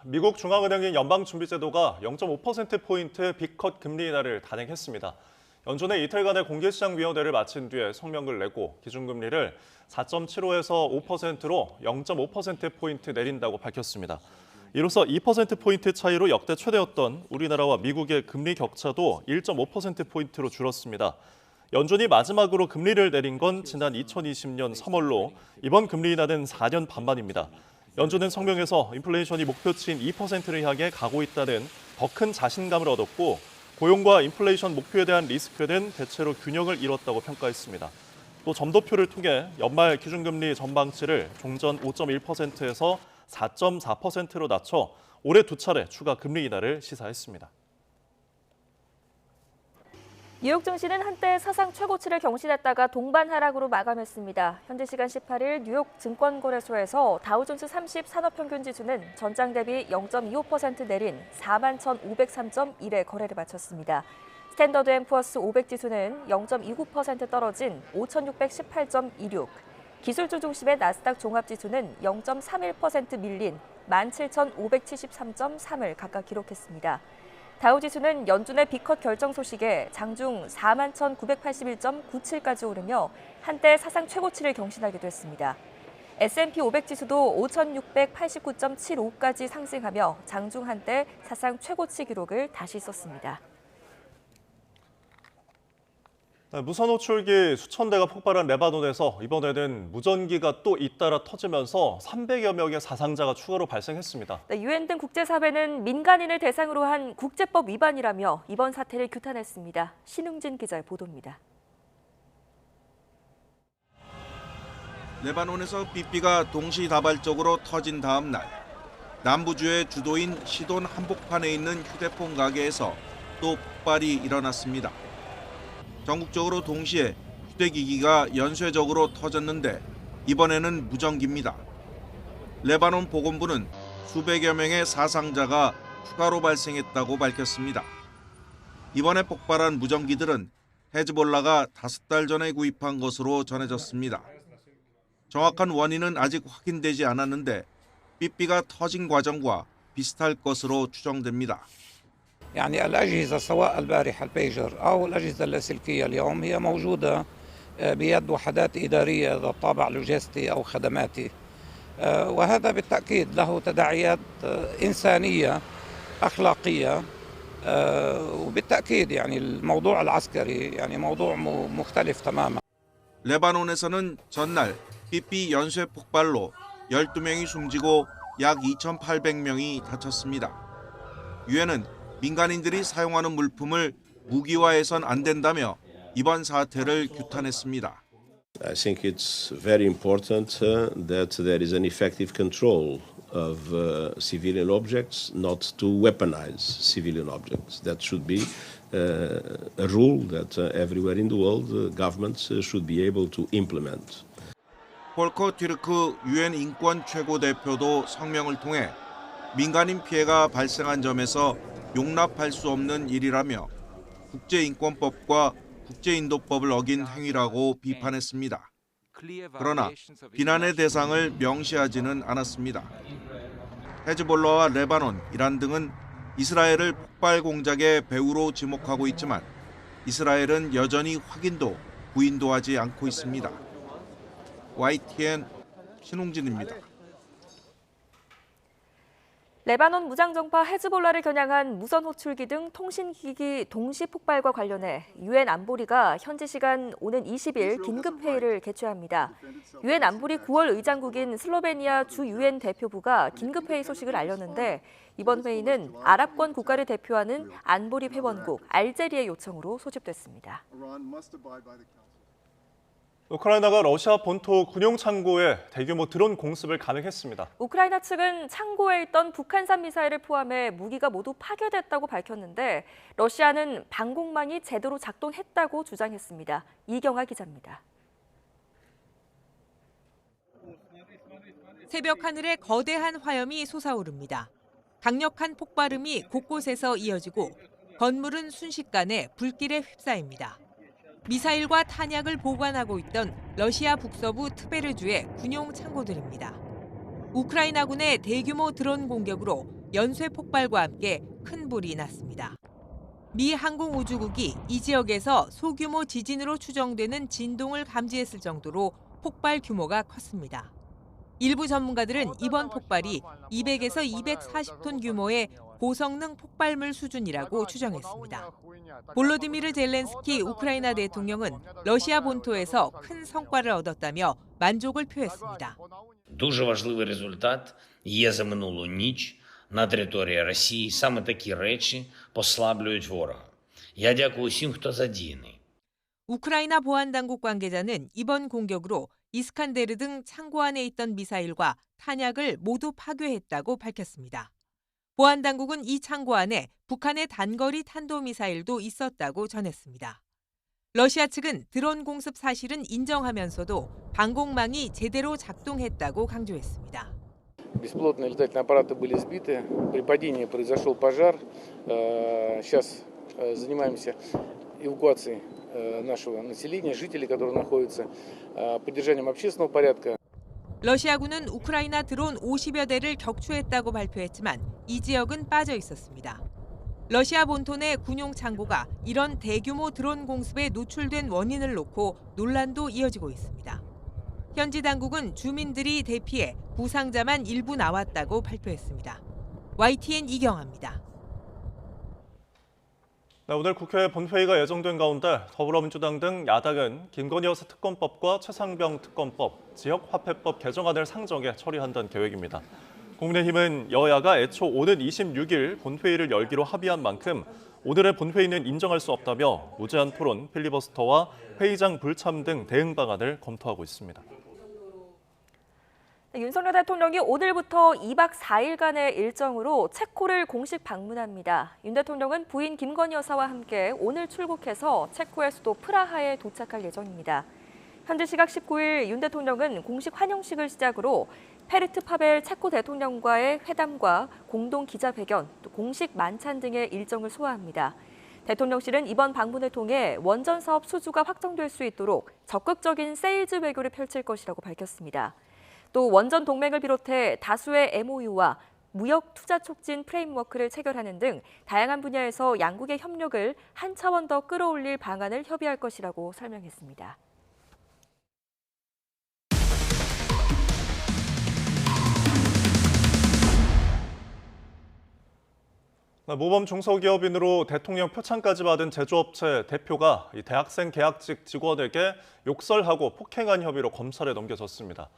미국 중앙은행인 연방준비제도가 0.5%포인트 빅컷 금리 인하를 단행했습니다. 연준의 이틀간의 공개시장위원회를 마친 뒤에 성명을 내고 기준금리를 4.75에서 5%로 0.5%포인트 내린다고 밝혔습니다. 이로써 2%포인트 차이로 역대 최대였던 우리나라와 미국의 금리 격차도 1.5%포인트로 줄었습니다. 연준이 마지막으로 금리를 내린 건 지난 2020년 3월로 이번 금리 인하는 4년 반 만입니다. 연준은 성명에서 인플레이션이 목표치인 2%를 향해 가고 있다는 더 큰 자신감을 얻었고 고용과 인플레이션 목표에 대한 리스크는 대체로 균형을 이뤘다고 평가했습니다. 또 점도표를 통해 연말 기준금리 전망치를 종전 5.1%에서 4.4%로 낮춰 올해 두 차례 추가 금리 인하를 시사했습니다. 뉴욕 증시는 한때 사상 최고치를 경신했다가 동반 하락으로 마감했습니다. 현지 시간 18일 뉴욕 증권거래소에서 다우존스 30 산업평균지수는 전장 대비 0.25% 내린 41,503.1에 거래를 마쳤습니다. 스탠더드 앤 푸어스 500지수는 0.29% 떨어진 5,618.26, 기술주 중심의 나스닥 종합지수는 0.31% 밀린 17,573.3을 각각 기록했습니다. 다우지수는 연준의 빅컷 결정 소식에 장중 41,981.97까지 오르며 한때 사상 최고치를 경신하기도 했습니다. S&P 500지수도 5,689.75까지 상승하며 장중 한때 사상 최고치 기록을 다시 썼습니다. 무선 호출기 수천 대가 폭발한 레바논에서 이번에는 무전기가 또 잇따라 터지면서 300여 명의 사상자가 추가로 발생했습니다. 유엔 등 국제사회는 민간인을 대상으로 한 국제법 위반이라며 이번 사태를 규탄했습니다. 신웅진 기자의 보도입니다. 레바논에서 삐삐가 동시다발적으로 터진 다음 날, 남부주의 주도인 시돈 한복판에 있는 휴대폰 가게에서 또 폭발이 일어났습니다. 전국적으로 동시에 휴대기기가 연쇄적으로 터졌는데 이번에는 무전기입니다. 레바논 보건부는 수백여 명의 사상자가 추가로 발생했다고 밝혔습니다. 이번에 폭발한 무전기들은 헤즈볼라가 5달 전에 구입한 것으로 전해졌습니다. 정확한 원인은 아직 확인되지 않았는데 삐삐가 터진 과정과 비슷할 것으로 추정됩니다. يعني الأجهزة سواء البارحة البيجر أو الأجهزة اللاسلكية اليوم هي موجودة بيد وحدات إدارية ذات طابع لوجستي أو خدماتي وهذا بالتأكيد له تداعيات إنسانية أخلاقية وبالتأكيد يعني الموضوع العسكري يعني موضوع مختلف تماما. 레바논에서는 전날 삐삐 연쇄 폭발로 12명이 숨지고 약 2,800명이 다쳤습니다. 유엔은 민간인들이 사용하는 물품을 무기화해선 안 된다며 이번 사태를 규탄했습니다. I think it's very important that there is an effective control of civilian objects, not to weaponize civilian objects. That should be a rule that everywhere in the world governments should be able to implement. 폴커 튀르크 유엔 인권 최고 대표도 성명을 통해 민간인 피해가 발생한 점에서 용납할 수 없는 일이라며 국제인권법과 국제인도법을 어긴 행위라고 비판했습니다. 그러나 비난의 대상을 명시하지는 않았습니다. 헤즈볼라와 레바논, 이란 등은 이스라엘을 폭발 공작의 배후로 지목하고 있지만 이스라엘은 여전히 확인도 부인도 하지 않고 있습니다. YTN 신홍진입니다. 레바논 무장정파 헤즈볼라를 겨냥한 무선 호출기 등 통신기기 동시 폭발과 관련해 유엔 안보리가 현지 시간 오는 20일 긴급회의를 개최합니다. 유엔 안보리 9월 의장국인 슬로베니아 주 유엔 대표부가 긴급회의 소식을 알렸는데 이번 회의는 아랍권 국가를 대표하는 안보리 회원국 알제리의 요청으로 소집됐습니다. 우크라이나가 러시아 본토 군용 창고에 대규모 드론 공습을 감행했습니다. 우크라이나 측은 창고에 있던 북한산 미사일을 포함해 무기가 모두 파괴됐다고 밝혔는데 러시아는 방공망이 제대로 작동했다고 주장했습니다. 이경아 기자입니다. 새벽 하늘에 거대한 화염이 솟아오릅니다. 강력한 폭발음이 곳곳에서 이어지고 건물은 순식간에 불길에 휩싸입니다. 미사일과 탄약을 보관하고 있던 러시아 북서부 트베르주의 군용 창고들입니다. 우크라이나군의 대규모 드론 공격으로 연쇄 폭발과 함께 큰 불이 났습니다. 미 항공우주국이 이 지역에서 소규모 지진으로 추정되는 진동을 감지했을 정도로 폭발 규모가 컸습니다. 일부 전문가들은 이번 폭발이 200에서 240톤 규모의 고성능 폭발물 수준이라고 추정했습니다. 볼로디미르 젤렌스키 우크라이나 대통령은 러시아 본토에서 큰 성과를 얻었다며 만족을 표했습니다. Дуже важливий результат є за минулу ніч на території Росії. Саме такі речі послаблюють ворога. Я дякую всім, хто задіяний. 우크라이나 보안당국 관계자는 이번 공격으로 이스칸데르 등 창고 안에 있던 미사일과 탄약을 모두 파괴했다고 밝혔습니다. 보안당국은 이 창고 안에 북한의 단거리 탄도미사일도 있었다고 전했습니다. 러시아 측은 드론 공습 사실은 인정하면서도 방공망이 제대로 작동했다고 강조했습니다. Беспилотные летательные аппараты были сбиты. При падении произошел пожар. Сейчас занимаемся эвакуацией нашего населения, жителей, которые находятся, поддержанием общественного порядка. 러시아군은 우크라이나 드론 50여 대를 격추했다고 발표했지만 이 지역은 빠져 있었습니다. 러시아 본토 내 군용 창고가 이런 대규모 드론 공습에 노출된 원인을 놓고 논란도 이어지고 있습니다. 현지 당국은 주민들이 대피해 부상자만 일부 나왔다고 발표했습니다. YTN 이경아입니다. 네, 오늘 국회 본회의가 예정된 가운데 더불어민주당 등 야당은 김건희 여사 특검법과 최상병 특검법, 지역화폐법 개정안을 상정해 처리한다는 계획입니다. 국민의힘은 여야가 애초 오는 26일 본회의를 열기로 합의한 만큼 오늘의 본회의는 인정할 수 없다며 무제한 토론, 필리버스터와 회의장 불참 등 대응 방안을 검토하고 있습니다. 윤석열 대통령이 오늘부터 2박 4일간의 일정으로 체코를 공식 방문합니다. 윤 대통령은 부인 김건희 여사와 함께 오늘 출국해서 체코의 수도 프라하에 도착할 예정입니다. 현지 시각 19일 윤 대통령은 공식 환영식을 시작으로 페르트 파벨 체코 대통령과의 회담과 공동 기자회견, 또 공식 만찬 등의 일정을 소화합니다. 대통령실은 이번 방문을 통해 원전 사업 수주가 확정될 수 있도록 적극적인 세일즈 외교를 펼칠 것이라고 밝혔습니다. 또 원전 동맹을 비롯해 다수의 MOU와 무역 투자 촉진 프레임워크를 체결하는 등 다양한 분야에서 양국의 협력을 한 차원 더 끌어올릴 방안을 협의할 것이라고 설명했습니다. 모범 중소기업인으로 대통령 표창까지 받은 제조업체 대표가 대학생 계약직 직원에게 욕설하고 폭행한 혐의로 검찰에 넘겨졌습니다.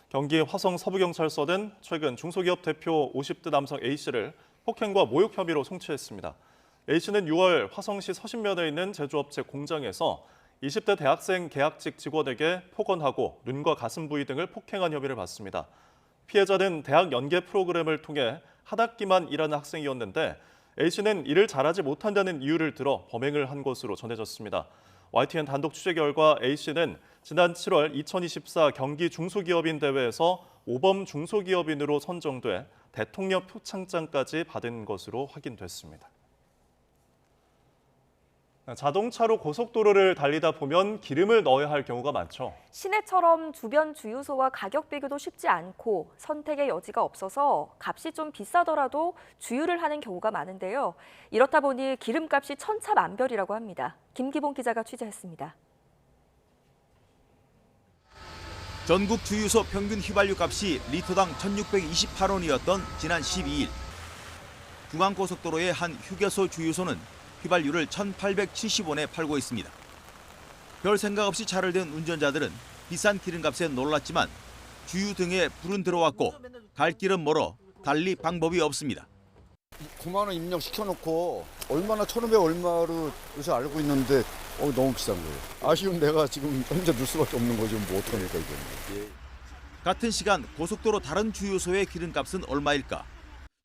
경기 화성 서부경찰서는 최근 중소기업 대표 50대 남성 A씨를 폭행과 모욕 혐의로 송치했습니다. A씨는 6월 화성시 서신면에 있는 제조업체 공장에서 20대 대학생 계약직 직원에게 폭언하고 눈과 가슴 부위 등을 폭행한 혐의를 받습니다. 피해자는 대학 연계 프로그램을 통해 한 학기만 일하는 학생이었는데 A씨는 일을 잘하지 못한다는 이유를 들어 범행을 한 것으로 전해졌습니다. YTN 단독 취재 결과 A씨는 지난 7월 2024 경기 중소기업인 대회에서 모범 중소기업인으로 선정돼 대통령 표창장까지 받은 것으로 확인됐습니다. 자동차로 고속도로를 달리다 보면 기름을 넣어야 할 경우가 많죠. 시내처럼 주변 주유소와 가격 비교도 쉽지 않고 선택의 여지가 없어서 값이 좀 비싸더라도 주유를 하는 경우가 많은데요. 이렇다 보니 기름값이 천차만별이라고 합니다. 김기봉 기자가 취재했습니다. 전국 주유소 평균 휘발유 값이 리터당 1,628원이었던 지난 12일. 중앙고속도로의 한 휴게소 주유소는 휘발유를 1,870원에 팔고 있습니다. 별 생각 없이 차를 댄 운전자들은 비싼 기름값에 놀랐지만 주유 등에 불은 들어왔고 갈 길은 멀어 달리 방법이 없습니다. 9만 원 입력시켜놓고 얼마나 1,500 얼마로 요새 알고 있는데 너무 비싼 거예요. 아쉬운 내가 지금 현재 넣을 수밖에 없는 거죠. 뭐 어떡합니까 이게. 같은 시간 고속도로 다른 주유소의 기름값은 얼마일까?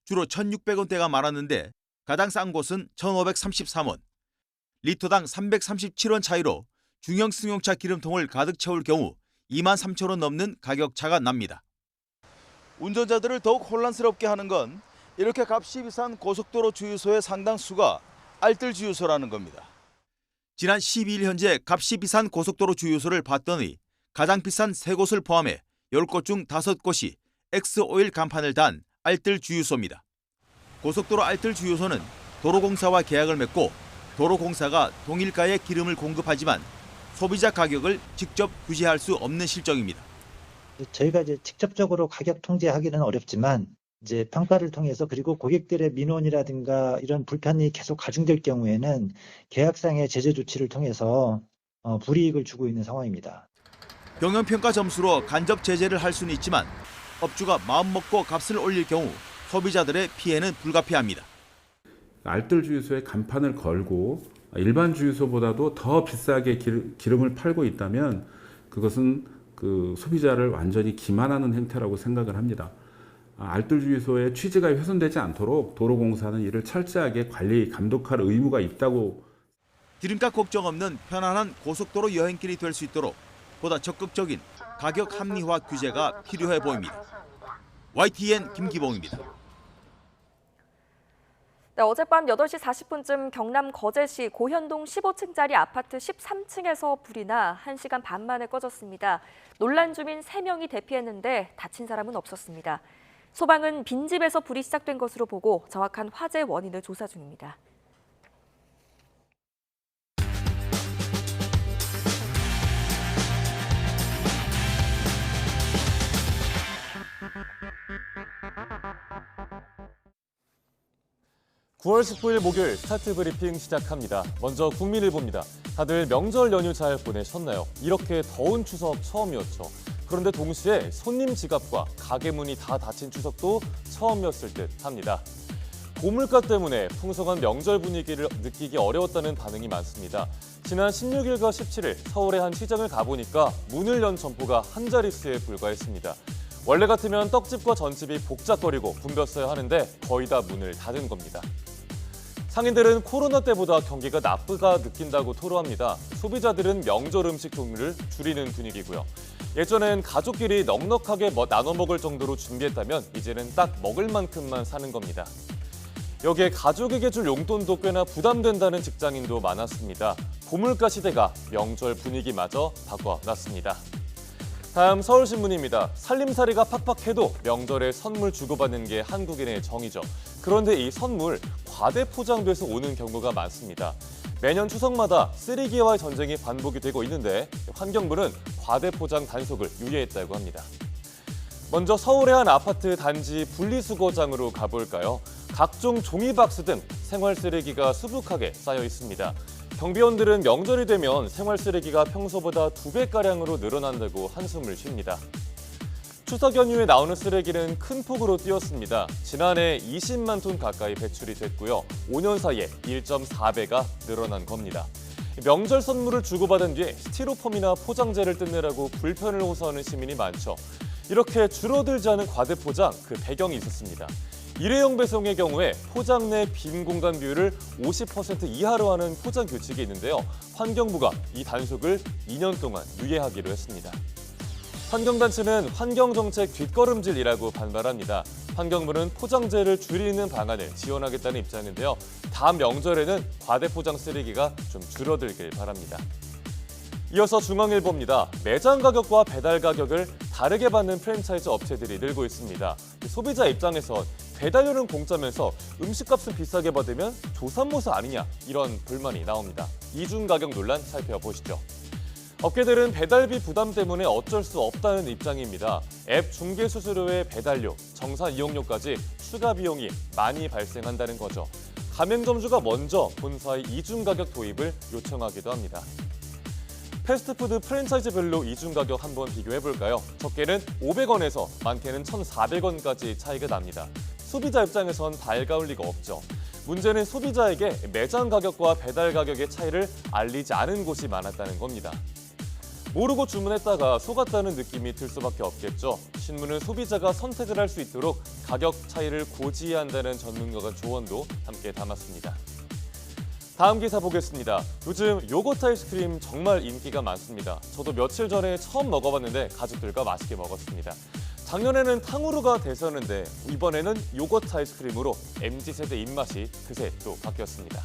주로 1,600원대가 많았는데 가장 싼 곳은 1,533원. 리터당 337원 차이로 중형 승용차 기름통을 가득 채울 경우 23,000원 넘는 가격 차가 납니다. 운전자들을 더욱 혼란스럽게 하는 건 이렇게 값이 비싼 고속도로 주유소의 상당수가 알뜰 주유소라는 겁니다. 지난 12일 현재 값이 비싼 고속도로 주유소를 봤더니 가장 비싼 3곳을 포함해 10곳 중 5곳이 엑스오일 간판을 단 알뜰 주유소입니다. 고속도로 알뜰 주유소는 도로공사와 계약을 맺고 도로공사가 동일가의 기름을 공급하지만 소비자 가격을 직접 규제할 수 없는 실정입니다. 저희가 이제 직접적으로 가격 통제하기는 어렵지만 이제 평가를 통해서 그리고 고객들의 민원이라든가 이런 불편이 계속 가중될 경우에는 계약상의 제재 조치를 통해서 불이익을 주고 있는 상황입니다. 경영평가 점수로 간접 제재를 할 수는 있지만 업주가 마음먹고 값을 올릴 경우 소비자들의 피해는 불가피합니다. 알뜰 주유소에 간판을 걸고 일반 주유소보다도 더 비싸게 기름을 팔고 있다면 그것은 그 소비자를 완전히 기만하는 행태라고 생각을 합니다. 알뜰 주유소의 취지가 훼손되지 않도록 도로공사는 이를 철저하게 관리, 감독할 의무가 있다고. 기름값 걱정 없는 편안한 고속도로 여행길이 될 수 있도록 보다 적극적인 가격 합리화 규제가 필요해 보입니다. YTN 김기봉입니다. 네, 어젯밤 8시 40분쯤 경남 거제시 고현동 15층짜리 아파트 13층에서 불이 나 1시간 반 만에 꺼졌습니다. 놀란 주민 3명이 대피했는데 다친 사람은 없었습니다. 소방은 빈집에서 불이 시작된 것으로 보고 정확한 화재 원인을 조사 중입니다. (9월 19일) 목요일 스타트 브리핑 시작합니다. 먼저 국민일보입니다. 다들 명절 연휴 잘 보내셨나요? 이렇게 더운 추석 처음이었죠. 그런데 동시에 손님 지갑과 가게 문이 다 닫힌 추석도 처음이었을 듯합니다. 고물가 때문에 풍성한 명절 분위기를 느끼기 어려웠다는 반응이 많습니다. 지난 16일과 17일 서울의 한 시장을 가보니까 문을 연 점포가 한 자릿수에 불과했습니다. 원래 같으면 떡집과 전집이 복잡거리고 붐볐어야 하는데 거의 다 문을 닫은 겁니다. 상인들은 코로나 때보다 경기가 나쁘다 느낀다고 토로합니다. 소비자들은 명절 음식 종류를 줄이는 분위기고요. 예전엔 가족끼리 넉넉하게 나눠 먹을 정도로 준비했다면 이제는 딱 먹을 만큼만 사는 겁니다. 여기에 가족에게 줄 용돈도 꽤나 부담된다는 직장인도 많았습니다. 고물가 시대가 명절 분위기마저 바꿔놨습니다. 다음 서울신문입니다. 살림살이가 팍팍해도 명절에 선물 주고받는 게 한국인의 정이죠. 그런데 이 선물 과대 포장돼서 오는 경우가 많습니다. 매년 추석마다 쓰레기와의 전쟁이 반복이 되고 있는데 환경부는 과대 포장 단속을 유예했다고 합니다. 먼저 서울의 한 아파트 단지 분리수거장으로 가볼까요? 각종 종이박스 등 생활 쓰레기가 수북하게 쌓여 있습니다. 경비원들은 명절이 되면 생활 쓰레기가 평소보다 2배가량으로 늘어난다고 한숨을 쉽니다. 추석 연휴에 나오는 쓰레기는 큰 폭으로 뛰었습니다. 지난해 20만 톤 가까이 배출이 됐고요. 5년 사이에 1.4배가 늘어난 겁니다. 명절 선물을 주고받은 뒤에 스티로폼이나 포장재를 뜯느라고 불편을 호소하는 시민이 많죠. 이렇게 줄어들지 않은 과대 포장, 그 배경이 있었습니다. 일회용 배송의 경우에 포장 내 빈 공간 비율을 50% 이하로 하는 포장 규칙이 있는데요. 환경부가 이 단속을 2년 동안 유예하기로 했습니다. 환경단체는 환경정책 뒷걸음질이라고 반발합니다. 환경부는 포장재를 줄이는 방안을 지원하겠다는 입장인데요. 다음 명절에는 과대포장 쓰레기가 좀 줄어들길 바랍니다. 이어서 중앙일보입니다. 매장 가격과 배달 가격을 다르게 받는 프랜차이즈 업체들이 늘고 있습니다. 소비자 입장에선 배달료는 공짜면서 음식값은 비싸게 받으면 조삼모사 아니냐 이런 불만이 나옵니다. 이중 가격 논란 살펴보시죠. 업계들은 배달비 부담 때문에 어쩔 수 없다는 입장입니다. 앱 중개 수수료에 배달료, 정산 이용료까지 추가 비용이 많이 발생한다는 거죠. 가맹점주가 먼저 본사의 이중 가격 도입을 요청하기도 합니다. 패스트푸드 프랜차이즈별로 이중 가격 한번 비교해볼까요? 적게는 500원에서 많게는 1,400원까지 차이가 납니다. 소비자 입장에선 달가울 리가 없죠. 문제는 소비자에게 매장 가격과 배달 가격의 차이를 알리지 않은 곳이 많았다는 겁니다. 모르고 주문했다가 속았다는 느낌이 들 수밖에 없겠죠. 신문은 소비자가 선택을 할 수 있도록 가격 차이를 고지해야 한다는 전문가의 조언도 함께 담았습니다. 다음 기사 보겠습니다. 요즘 요거트 아이스크림 정말 인기가 많습니다. 저도 며칠 전에 처음 먹어봤는데 가족들과 맛있게 먹었습니다. 작년에는 탕후루가 대세였는데 이번에는 요거트 아이스크림으로 MZ세대 입맛이 그새 또 바뀌었습니다.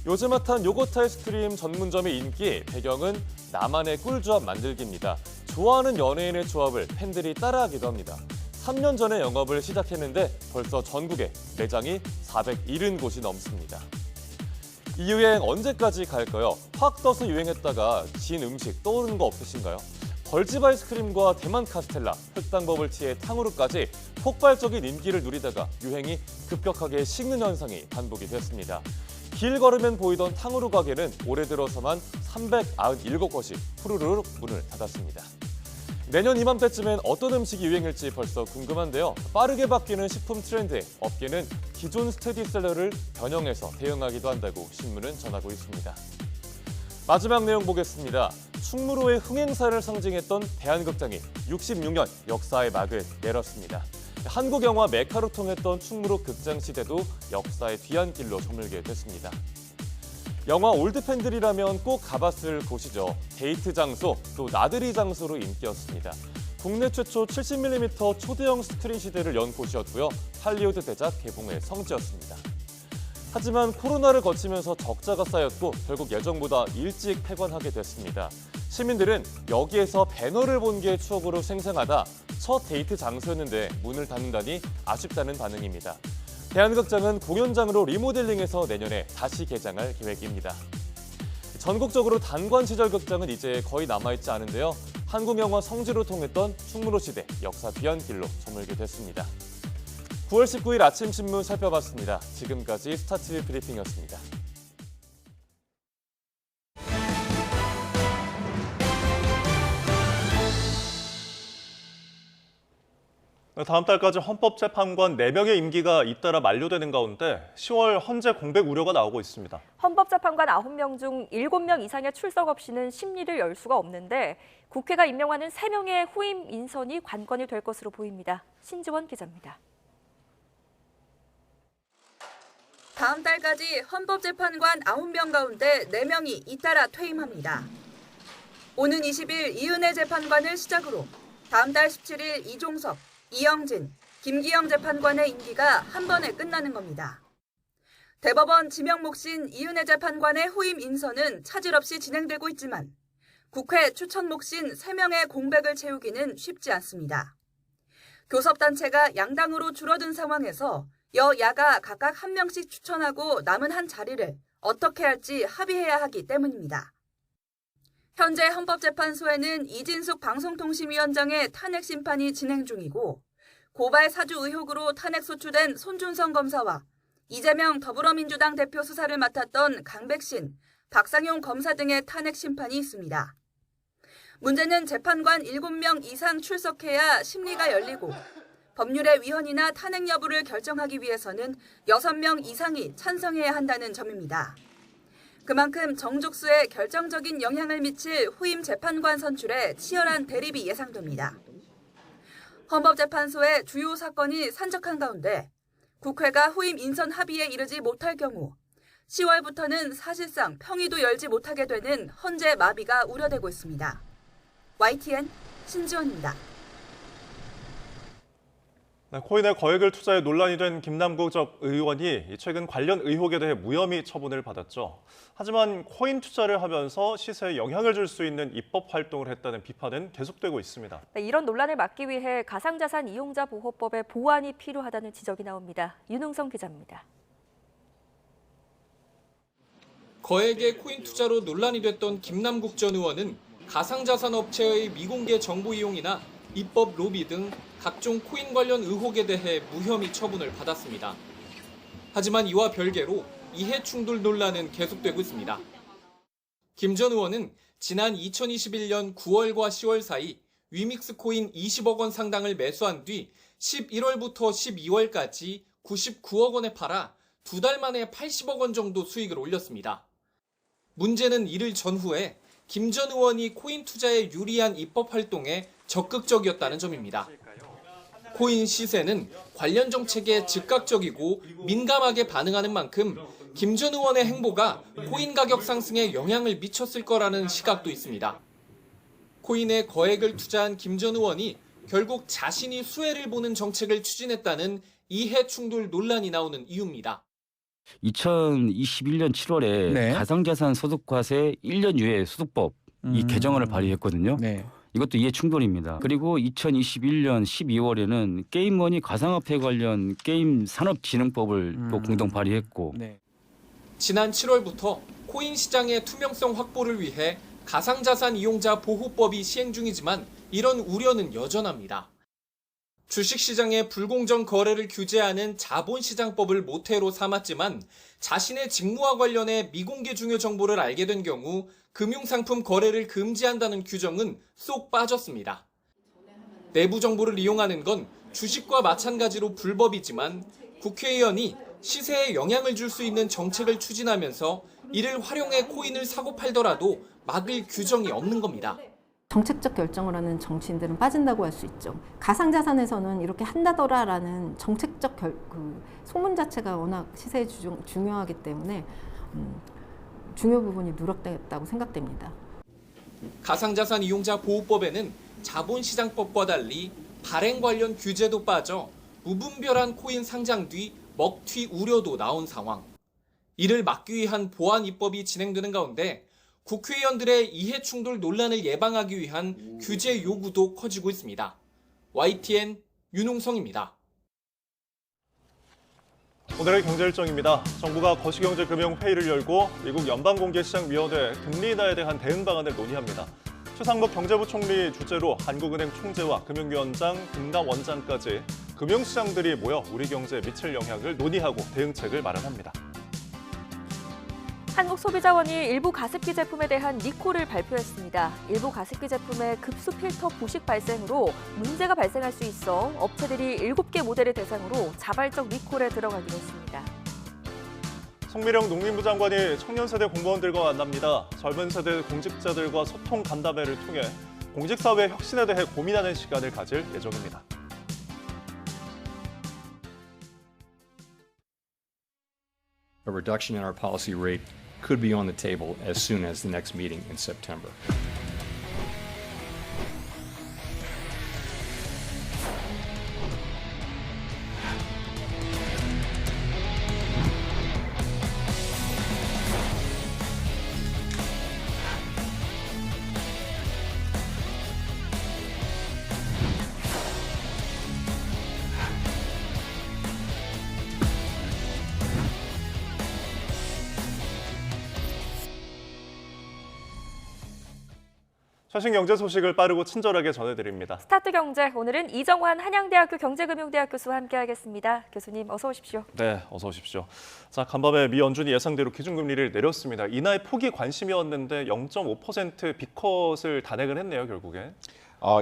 요즘 핫한 요거트 아이스크림 전문점의 인기 배경은 나만의 꿀조합 만들기입니다. 좋아하는 연예인의 조합을 팬들이 따라하기도 합니다. 3년 전에 영업을 시작했는데 벌써 전국에 매장이 470곳이 넘습니다. 이 유행 언제까지 갈까요? 확 떠서 유행했다가 진 음식 떠오르는 거 없으신가요? 벌집 아이스크림과 대만 카스텔라, 흑당 버블티의 탕후루까지 폭발적인 인기를 누리다가 유행이 급격하게 식는 현상이 반복이 됐습니다. 길 걸으면 보이던 탕후루 가게는 올해 들어서만 397곳이 후루룩 문을 닫았습니다. 내년 이맘때쯤엔 어떤 음식이 유행일지 벌써 궁금한데요. 빠르게 바뀌는 식품 트렌드에 업계는 기존 스테디셀러를 변형해서 대응하기도 한다고 신문은 전하고 있습니다. 마지막 내용 보겠습니다. 충무로의 흥행사를 상징했던 대한극장이 66년 역사의 막을 내렸습니다. 한국 영화 메카로 통했던 충무로 극장 시대도 역사의 뒤안길로 저물게 됐습니다. 영화 올드팬들이라면 꼭 가봤을 곳이죠. 데이트 장소, 또 나들이 장소로 인기였습니다. 국내 최초 70mm 초대형 스크린 시대를 연 곳이었고요. 할리우드 대작 개봉의 성지였습니다. 하지만 코로나를 거치면서 적자가 쌓였고 결국 예정보다 일찍 폐관하게 됐습니다. 시민들은 여기에서 배너를 본 게 추억으로 생생하다, 첫 데이트 장소였는데 문을 닫는다니 아쉽다는 반응입니다. 대한극장은 공연장으로 리모델링해서 내년에 다시 개장할 계획입니다. 전국적으로 단관 시절 극장은 이제 거의 남아있지 않은데요. 한국 영화 성지로 통했던 충무로 시대 역사 뒤안길로 저물게 됐습니다. 9월 19일 아침 신문 살펴봤습니다. 지금까지 스타TV 브리핑이었습니다. 다음 달까지 헌법재판관 4명의 임기가 잇따라 만료되는 가운데 10월 헌재 공백 우려가 나오고 있습니다. 헌법재판관 9명 중 7명 이상의 출석 없이는 심리를 열 수가 없는데 국회가 임명하는 3명의 후임 인선이 관건이 될 것으로 보입니다. 신지원 기자입니다. 다음 달까지 헌법재판관 9명 가운데 4명이 잇따라 퇴임합니다. 오는 20일 이은혜 재판관을 시작으로 다음 달 17일 이종석, 이영진, 김기영 재판관의 임기가 한 번에 끝나는 겁니다. 대법원 지명목신 이은혜 재판관의 후임 인선은 차질 없이 진행되고 있지만 국회 추천목신 3명의 공백을 채우기는 쉽지 않습니다. 교섭단체가 양당으로 줄어든 상황에서 여야가 각각 1명씩 추천하고 남은 한 자리를 어떻게 할지 합의해야 하기 때문입니다. 현재 헌법재판소에는 이진숙 방송통신위원장의 탄핵 심판이 진행 중이고 고발 사주 의혹으로 탄핵 소추된 손준성 검사와 이재명 더불어민주당 대표 수사를 맡았던 강백신, 박상용 검사 등의 탄핵 심판이 있습니다. 문제는 재판관 7명 이상 출석해야 심리가 열리고 법률의 위헌이나 탄핵 여부를 결정하기 위해서는 6명 이상이 찬성해야 한다는 점입니다. 그만큼 정족수에 결정적인 영향을 미칠 후임 재판관 선출에 치열한 대립이 예상됩니다. 헌법재판소의 주요 사건이 산적한 가운데 국회가 후임 인선 합의에 이르지 못할 경우 10월부터는 사실상 평의도 열지 못하게 되는 헌재 마비가 우려되고 있습니다. YTN 신지원입니다. 코인에 거액을 투자해 논란이 된 김남국 전 의원이 최근 관련 의혹에 대해 무혐의 처분을 받았죠. 하지만 코인 투자를 하면서 시세에 영향을 줄 수 있는 입법 활동을 했다는 비판은 계속되고 있습니다. 이런 논란을 막기 위해 가상자산 이용자 보호법의 보완이 필요하다는 지적이 나옵니다. 윤웅성 기자입니다. 거액의 코인 투자로 논란이 됐던 김남국 전 의원은 가상자산 업체의 미공개 정보 이용이나 입법 로비 등 각종 코인 관련 의혹에 대해 무혐의 처분을 받았습니다. 하지만 이와 별개로 이해 충돌 논란은 계속되고 있습니다. 김 전 의원은 지난 2021년 9월과 10월 사이 위믹스 코인 20억 원 상당을 매수한 뒤 11월부터 12월까지 99억 원에 팔아 2달 만에 80억 원 정도 수익을 올렸습니다. 문제는 이를 전후에 김 전 의원이 코인 투자에 유리한 입법 활동에 적극적이었다는 점입니다. 코인 시세는 관련 정책에 즉각적이고 민감하게 반응하는 만큼 김 전 의원의 행보가 코인 가격 상승에 영향을 미쳤을 거라는 시각도 있습니다. 코인에 거액을 투자한 김 전 의원이 결국 자신이 수혜를 보는 정책을 추진했다는 이해 충돌 논란이 나오는 이유입니다. 2021년 7월에 가상자산 소득과세 1년 유예 소득법 이 개정안을 발의했거든요. 이것도 이해 충돌입니다. 그리고 2021년 12월에는 게임머니 가상화폐 관련 게임 산업진흥법을 또 공동 발의했고 지난 7월부터 코인 시장의 투명성 확보를 위해 가상자산 이용자 보호법이 시행 중이지만 이런 우려는 여전합니다. 주식시장의 불공정 거래를 규제하는 자본시장법을 모태로 삼았지만 자신의 직무와 관련해 미공개 중요 정보를 알게 된 경우 금융상품 거래를 금지한다는 규정은 쏙 빠졌습니다. 내부 정보를 이용하는 건 주식과 마찬가지로 불법이지만 국회의원이 시세에 영향을 줄 수 있는 정책을 추진하면서 이를 활용해 코인을 사고 팔더라도 막을 규정이 없는 겁니다. 정책적 결정을 하는 정치인들은 빠진다고 할 수 있죠. 가상자산에서는 이렇게 한다더라라는 정책적 소문 자체가 워낙 시세에 중요하기 때문에 중요 부분이 누락됐다고 생각됩니다. 가상자산 이용자 보호법에는 자본시장법과 달리 발행 관련 규제도 빠져 무분별한 코인 상장 뒤 먹튀 우려도 나온 상황. 이를 막기 위한 보완 입법이 진행되는 가운데 국회의원들의 이해충돌 논란을 예방하기 위한 규제 요구도 커지고 있습니다. YTN 윤홍성입니다. 오늘의 경제 일정입니다. 정부가 거시경제금융회의를 열고 미국 연방공개시장위원회 금리 인하에 대한 대응 방안을 논의합니다. 최상목 경제부총리 주재로 한국은행 총재와 금융위원장, 금감원장까지 금융시장들이 모여 우리 경제에 미칠 영향을 논의하고 대응책을 마련합니다. 한국소비자원이 일부 가습기 제품에 대한 리콜을 발표했습니다. 일부 가습기 제품의 급수 필터 부식 발생으로 문제가 발생할 수 있어 업체들이 7개 모델을 대상으로 자발적 리콜에 들어가기로 했습니다. 성미령 농림부 장관이 청년 세대 공무원들과 만납니다. 젊은 세대 공직자들과 소통 간담회를 통해 공직사회 혁신에 대해 고민하는 시간을 가질 예정입니다. A reduction in our policy rate could be on the table as soon as the next meeting in September. 최신 경제 소식을 빠르고 친절하게 전해드립니다. 스타트 경제, 오늘은 이정환 한양대학교 경제금융대학 교수와 함께하겠습니다. 교수님 어서 오십시오. 네, 어서 오십시오. 자, 간밤에 미 연준이 예상대로 기준금리를 내렸습니다. 인하에 폭이 관심이었는데 0.5% 빅컷을 단행을 했네요, 결국에.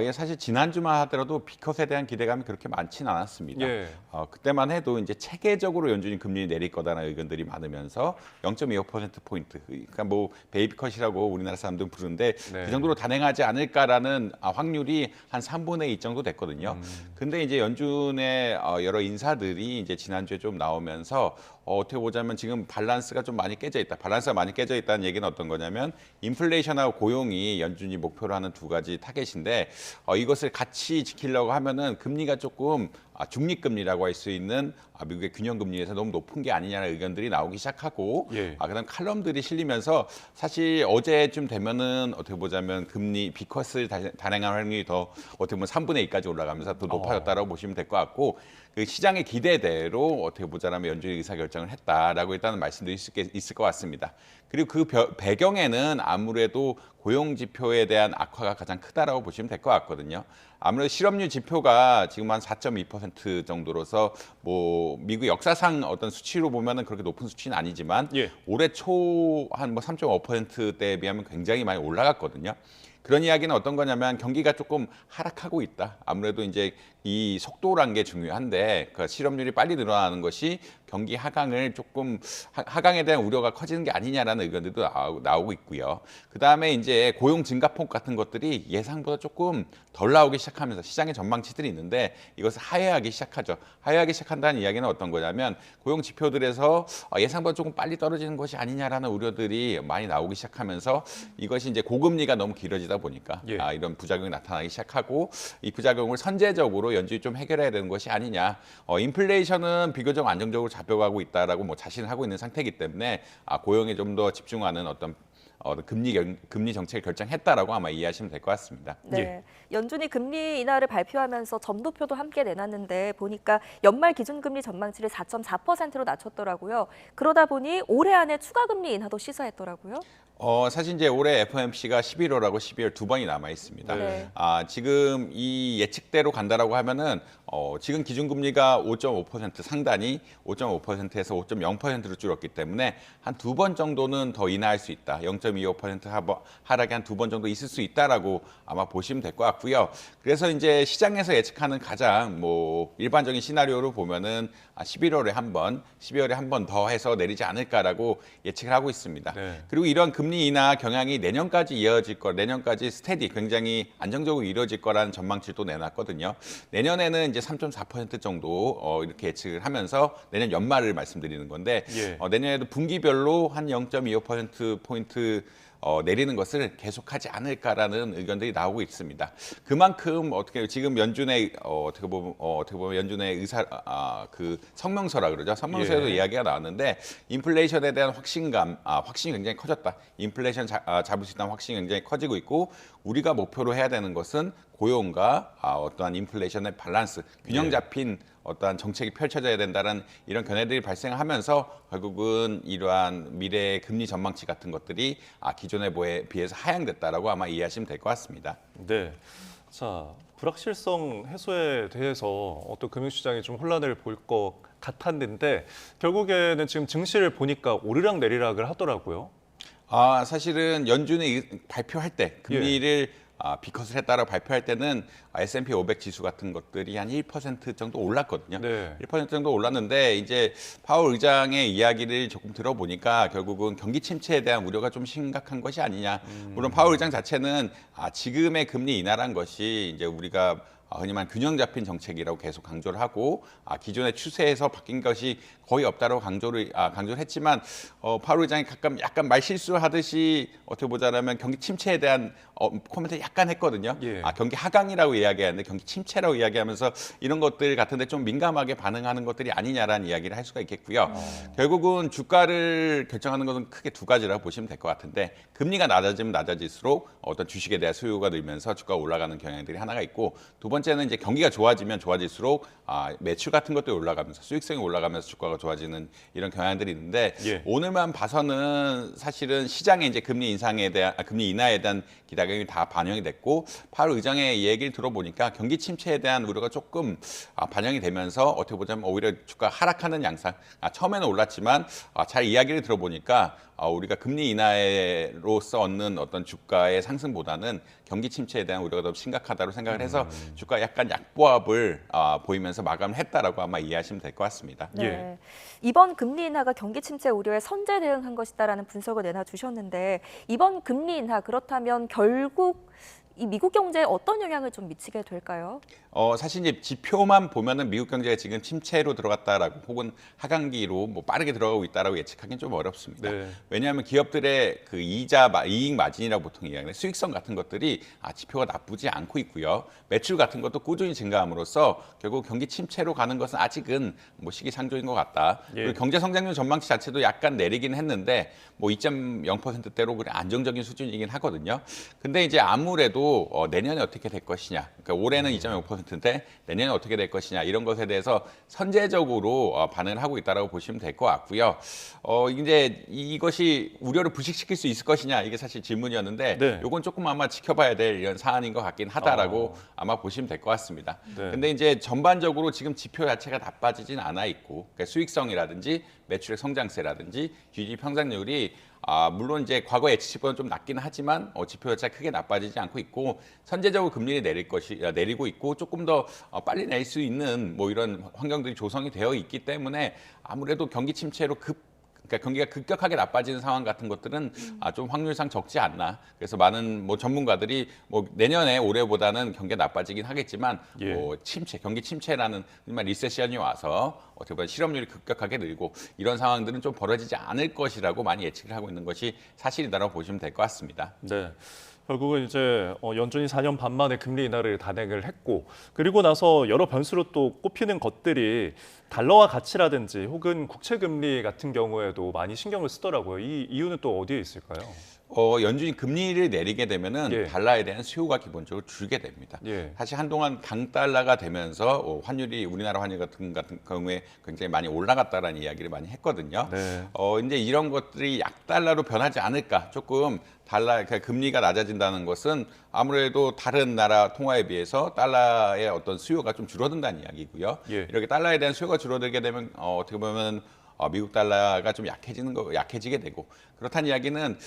예, 사실 지난주만 하더라도 빅컷에 대한 기대감이 그렇게 많지는 않았습니다. 예. 그때만 해도 이제 체계적으로 연준이 금리 내릴 거다라는 의견들이 많으면서 0.25%포인트, 그러니까 뭐 베이비컷이라고 우리나라 사람들은 부르는데 네. 그 정도로 단행하지 않을까라는 확률이 한 3분의 2 정도 됐거든요. 근데 이제 연준의 여러 인사들이 이제 지난주에 좀 나오면서 어떻게 보자면 지금 밸런스가 좀 많이 깨져 있다. 밸런스가 많이 깨져 있다는 얘기는 어떤 거냐면 인플레이션하고 고용이 연준이 목표로 하는 두 가지 타겟인데 이것을 같이 지키려고 하면은 금리가 조금 중립금리라고 할 수 있는 미국의 균형금리에서 너무 높은 게 아니냐는 의견들이 나오기 시작하고 예. 그다음 칼럼들이 실리면서 사실 어제쯤 되면은 어떻게 보자면 금리 빅컷을 단행할 확률이 더 어떻게 보면 3분의 2까지 올라가면서 더 높아졌다라고 보시면 될 것 같고 그 시장의 기대대로 어떻게 보자면 연준이 의사결정을 했다라고 일단은 말씀드릴 수 있을 것 같습니다. 그리고 그 배경에는 아무래도 고용 지표에 대한 악화가 가장 크다라고 보시면 될 것 같거든요. 아무래도 실업률 지표가 지금 한 4.2% 정도로서 뭐 미국 역사상 어떤 수치로 보면은 그렇게 높은 수치는 아니지만 예. 올해 초 한 뭐 3.5%대에 비하면 굉장히 많이 올라갔거든요. 그런 이야기는 어떤 거냐면 경기가 조금 하락하고 있다. 아무래도 이제 이 속도란 게 중요한데 그 실업률이 빨리 늘어나는 것이 경기 하강을 조금 하강에 대한 우려가 커지는 게 아니냐라는 의견들도 나오고 있고요. 그다음에 이제 고용 증가폭 같은 것들이 예상보다 조금 덜 나오기 시작하면서 시장의 전망치들이 있는데 이것을 하회하기 시작하죠. 하회하기 시작한다는 이야기는 어떤 거냐면 고용 지표들에서 예상보다 조금 빨리 떨어지는 것이 아니냐라는 우려들이 많이 나오기 시작하면서 이것이 이제 고금리가 너무 길어지다 보니까 예. 이런 부작용이 나타나기 시작하고 이 부작용을 선제적으로 연준이 좀 해결해야 되는 것이 아니냐. 인플레이션은 비교적 안정적으로 잡혀가고 있다라고 뭐 자신을 하고 있는 상태이기 때문에 고용에 좀 더 집중하는 어떤 금리 정책을 결정했다라고 아마 이해하시면 될 것 같습니다. 네. 연준이 금리 인하를 발표하면서 점도표도 함께 내놨는데 보니까 연말 기준금리 전망치를 4.4%로 낮췄더라고요. 그러다 보니 올해 안에 추가 금리 인하도 시사했더라고요. 사실 이제 올해 FOMC가 11월하고 12월 두 번이 남아 있습니다. 네. 지금 이 예측대로 간다라고 하면은 지금 기준금리가 5.5% 상단이 5.5%에서 5.0%로 줄었기 때문에 한 두 번 정도는 더 인하할 수 있다. 0.25% 하락이 한 두 번 정도 있을 수 있다라고 아마 보시면 될 것 같고요. 그래서 이제 시장에서 예측하는 가장 일반적인 시나리오로 보면은 11월에 한 번, 12월에 한 번 더 해서 내리지 않을까라고 예측을 하고 있습니다. 네. 그리고 이런 금리 인하 경향이 내년까지 이어질 거, 내년까지 스테디 굉장히 안정적으로 이루어질 거라는 전망치를 또 내놨거든요. 내년에는 이제 3.4% 정도 이렇게 예측을 하면서 내년 연말을 말씀드리는 건데 내년에도 분기별로 한 0.25%포인트 내리는 것을 계속하지 않을까라는 의견들이 나오고 있습니다. 그만큼 지금 연준의 어떻게 보면 연준의 그 성명서라 그러죠. 성명서에도 이야기가 나왔는데 인플레이션에 대한 확신이 굉장히 커졌다. 인플레이션 잡을 수 있다는 확신이 굉장히 커지고 있고 우리가 목표로 해야 되는 것은 고용과 어떠한 인플레이션의 밸런스, 균형 잡힌 어떠한 정책이 펼쳐져야 된다는 이런 견해들이 발생하면서 결국은 이러한 미래의 금리 전망치 같은 것들이 기존에 비해서 하향됐다라고 아마 이해하시면 될 것 같습니다. 네. 자, 불확실성 해소에 대해서 어떤 금융시장이 좀 혼란을 볼 것 같았는데 결국에는 지금 증시를 보니까 오르락 내리락을 하더라고요. 사실은 연준이 발표할 때 금리를 비컷을 했다라고 발표할 때는 S&P 500 지수 같은 것들이 한 1% 정도 올랐거든요. 네. 1% 정도 올랐는데 이제 파월 의장의 이야기를 조금 들어보니까 결국은 경기 침체에 대한 우려가 좀 심각한 것이 아니냐. 물론 파월 의장 자체는 지금의 금리 인하란 것이 이제 우리가 흔히 말하는 균형 잡힌 정책이라고 계속 강조를 하고 기존의 추세에서 바뀐 것이 거의 없다라고 강조를 했지만 파월 의장이 가끔 약간 말실수를 하듯이 어떻게 보자면 경기 침체에 대한 코멘트를 약간 했거든요. 경기 하강이라고 이야기하는데 경기 침체라고 이야기하면서 이런 것들 같은데 좀 민감하게 반응하는 것들이 아니냐라는 이야기를 할 수가 있겠고요. 결국은 주가를 결정하는 것은 크게 두 가지라고 보시면 될 것 같은데 금리가 낮아지면 낮아질수록 어떤 주식에 대한 수요가 늘면서 주가가 올라가는 경향들이 하나가 있고 두 번째는 이제 경기가 좋아지면 좋아질수록 매출 같은 것들이 올라가면서 수익성이 올라가면서 주가가 좋아지는 이런 경향들이 있는데 오늘만 봐서는 사실은 시장의 이제 금리 인하에 대한 기대감이 다 반영이 됐고 파월 의장의 얘기를 들어보니까 경기 침체에 대한 우려가 조금 반영이 되면서 어떻게 보자면 오히려 주가 하락하는 양상. 처음에는 올랐지만 잘 이야기를 들어보니까 우리가 금리 인하로서 얻는 어떤 주가의 상승보다는 경기 침체에 대한 우려가 더 심각하다고 생각을 해서 주가 약간 약보합을 보이면서 마감을 했다라고 아마 이해하시면 될 것 같습니다. 네. 이번 금리 인하가 경기 침체 우려에 선제 대응한 것이다라는 분석을 내놔주셨는데 이번 금리 인하 그렇다면 결국 이 미국 경제에 어떤 영향을 좀 미치게 될까요? 사실 이제 지표만 보면은 미국 경제가 지금 침체로 들어갔다라고 혹은 하강기로 빠르게 들어가고 있다라고 예측하기는 좀 어렵습니다. 왜냐하면 기업들의 그 이익 마진이라고 보통 이야기하는 수익성 같은 것들이 지표가 나쁘지 않고 있고요. 매출 같은 것도 꾸준히 증가함으로써 결국 경기 침체로 가는 것은 아직은 시기상조인 것 같다. 그리고 경제 성장률 전망치 자체도 약간 내리긴 했는데 2.0%대로 그래 안정적인 수준이긴 하거든요. 근데 이제 아무래도 내년에 어떻게 될 것이냐, 그러니까 올해는 2.5%인데 내년에 어떻게 될 것이냐 이런 것에 대해서 선제적으로 반응을 하고 있다라고 보시면 될 것 같고요. 이제 이것이 우려를 부식시킬 수 있을 것이냐 이게 사실 질문이었는데 이건 조금 아마 지켜봐야 될 이런 사안인 것 같긴 하다라고 아마 보시면 될 것 같습니다. 근데 이제 전반적으로 지금 지표 자체가 나빠지진 않아 있고 그러니까 수익성이라든지 매출의 성장세라든지 GDP 성장률이 물론 이제 과거 예측치보다는 좀 낮긴 하지만 지표 자체가 크게 나빠지지 않고 있고 선제적으로 금리를 내리고 있고 조금 더 빨리 낼 수 있는 이런 환경들이 조성이 되어 있기 때문에 아무래도 경기 침체로 그러니까 경기가 급격하게 나빠지는 상황 같은 것들은 좀 확률상 적지 않나. 그래서 많은 전문가들이 내년에 올해보다는 경기가 나빠지긴 하겠지만 경기 침체라는 리세션이 와서 어떻게 보면 실업률이 급격하게 늘고 이런 상황들은 좀 벌어지지 않을 것이라고 많이 예측을 하고 있는 것이 사실이다라고 보시면 될 것 같습니다. 네. 결국은 이제 연준이 4년 반 만에 금리 인하를 단행을 했고 그리고 나서 여러 변수로 또 꼽히는 것들이 달러화 가치라든지 혹은 국채 금리 같은 경우에도 많이 신경을 쓰더라고요. 이 이유는 또 어디에 있을까요? 연준이 금리를 내리게 되면은 예. 달러에 대한 수요가 기본적으로 줄게 됩니다. 예. 사실 한동안 강달러가 되면서 환율이 우리나라 환율 같은 경우에 굉장히 많이 올라갔다라는 이야기를 많이 했거든요. 네. 이제 이런 것들이 약달러로 변하지 않을까. 조금 그러니까 금리가 낮아진다는 것은 아무래도 다른 나라 통화에 비해서 달러의 어떤 수요가 좀 줄어든다는 이야기고요. 예. 이렇게 달러에 대한 수요가 줄어들게 되면 어떻게 보면 미국 달러가 좀 약해지게 되고, 그렇다는 이야기는